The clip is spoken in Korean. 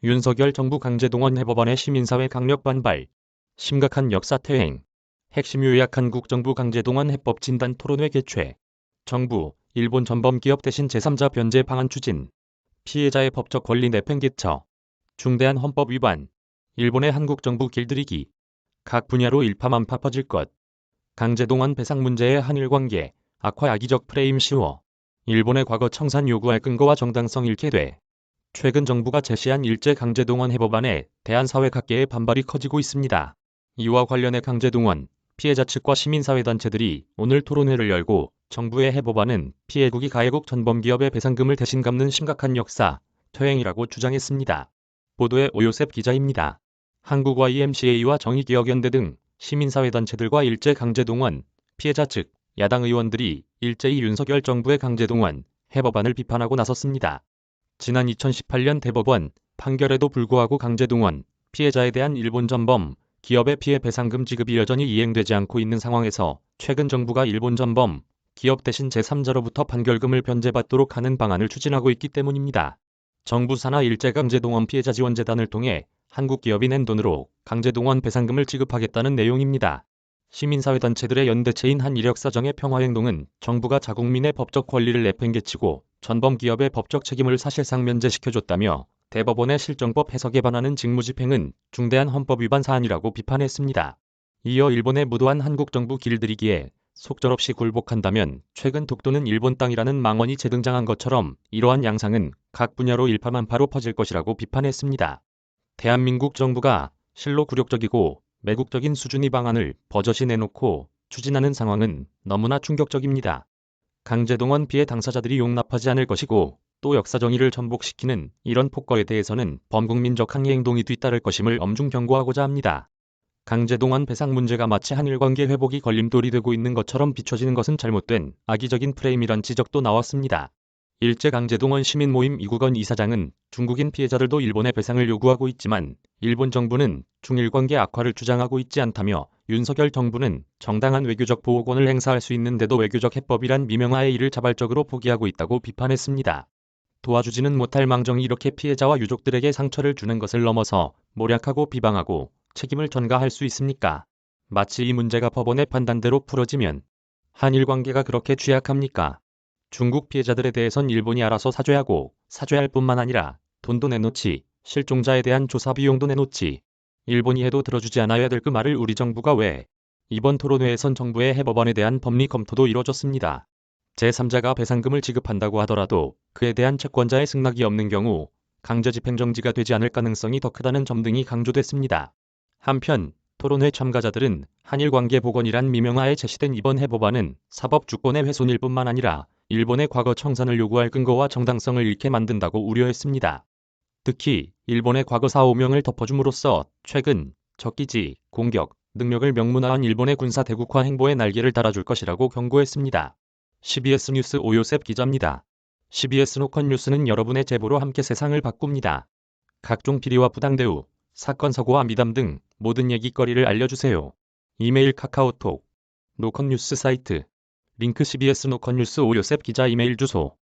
윤석열 정부 강제동원 해법안에 시민사회 강력 반발. 심각한 역사 퇴행. 핵심 요약 한국정부 강제동원 해법 진단 토론회 개최. 정부, 일본 전범기업 대신 제3자 변제 방안 추진. 피해자의 법적 권리 내팽개쳐. 중대한 헌법 위반. 일본의 한국정부 길들이기. 각 분야로 일파만파 퍼질 것. 강제동원 배상 문제의 한일관계, 악화 악의적 프레임 씌워. 일본의 과거 청산 요구할 근거와 정당성 잃게 돼. 최근 정부가 제시한 일제 강제동원 해법안에 대한 사회 각계의 반발이 커지고 있습니다. 이와 관련해 강제동원 피해자 측과 시민사회단체들이 오늘 토론회를 열고 정부의 해법안은 피해국이 가해국 전범기업의 배상금을 대신 갚는 심각한 역사 퇴행이라고 주장했습니다. 보도에 오요셉 기자입니다. 한국 YMCA와 정의기억연대 등 시민사회단체들과 일제 강제동원 피해자 측 야당 의원들이 일제히 윤석열 정부의 강제동원 해법안을 비판하고 나섰습니다. 지난 2018년 대법원 판결에도 불구하고 강제동원 피해자에 대한 일본 전범 기업의 피해 배상금 지급이 여전히 이행되지 않고 있는 상황에서 최근 정부가 일본 전범 기업 대신 제3자로부터 판결금을 변제받도록 하는 방안을 추진하고 있기 때문입니다. 정부 산하 일제 강제동원 피해자 지원재단을 통해 한국 기업이 낸 돈으로 강제동원 배상금을 지급하겠다는 내용입니다. 시민사회단체들의 연대체인 한일역사정의 평화행동은 정부가 자국민의 법적 권리를 내팽개치고 전범 기업의 법적 책임을 사실상 면제시켜줬다며 대법원의 실정법 해석에 반하는 직무집행은 중대한 헌법 위반 사안이라고 비판했습니다. 이어 일본에 무도한 한국 정부 길들이기에 속절없이 굴복한다면 최근 독도는 일본 땅이라는 망언이 재등장한 것처럼 이러한 양상은 각 분야로 일파만파로 퍼질 것이라고 비판했습니다. 대한민국 정부가 실로 굴욕적이고 매국적인 수준의 방안을 버젓이 내놓고 추진하는 상황은 너무나 충격적입니다. 강제동원 피해 당사자들이 용납하지 않을 것이고 또 역사정의를 전복시키는 이런 폭거에 대해서는 범국민적 항의 행동이 뒤따를 것임을 엄중 경고하고자 합니다. 강제동원 배상 문제가 마치 한일관계 회복이 걸림돌이 되고 있는 것처럼 비춰지는 것은 잘못된 악의적인 프레임이란 지적도 나왔습니다. 일제강제동원 시민모임 이국원 이사장은 중국인 피해자들도 일본의 배상을 요구하고 있지만 일본 정부는 중일관계 악화를 주장하고 있지 않다며 윤석열 정부는 정당한 외교적 보호권을 행사할 수 있는데도 외교적 해법이란 미명하에 이를 자발적으로 포기하고 있다고 비판했습니다. 도와주지는 못할 망정이 이렇게 피해자와 유족들에게 상처를 주는 것을 넘어서 모략하고 비방하고 책임을 전가할 수 있습니까? 마치 이 문제가 법원의 판단대로 풀어지면 한일 관계가 그렇게 취약합니까? 중국 피해자들에 대해선 일본이 알아서 사죄하고 사죄할 뿐만 아니라 돈도 내놓지 실종자에 대한 조사 비용도 내놓지 일본이 해도 들어주지 않아야 될 그 말을 우리 정부가 왜? 이번 토론회에선 정부의 해법안에 대한 법리 검토도 이뤄졌습니다. 제3자가 배상금을 지급한다고 하더라도 그에 대한 채권자의 승낙이 없는 경우 강제집행정지가 되지 않을 가능성이 더 크다는 점 등이 강조됐습니다. 한편 토론회 참가자들은 한일관계 복원이란 미명하에 제시된 이번 해법안은 사법 주권의 훼손일 뿐만 아니라 일본의 과거 청산을 요구할 근거와 정당성을 잃게 만든다고 우려했습니다. 특히 일본의 과거 사오명을 덮어줌으로써 최근 적기지, 공격, 능력을 명문화한 일본의 군사 대국화 행보에 날개를 달아줄 것이라고 경고했습니다. CBS 뉴스 오요셉 기자입니다. CBS 노컷 뉴스는 여러분의 제보로 함께 세상을 바꿉니다. 각종 비리와 부당대우, 사건 사고와 미담 등 모든 얘기거리를 알려주세요. 이메일 카카오톡 노컷 뉴스 사이트 링크 CBS 노컷 뉴스 오요셉 기자 이메일 주소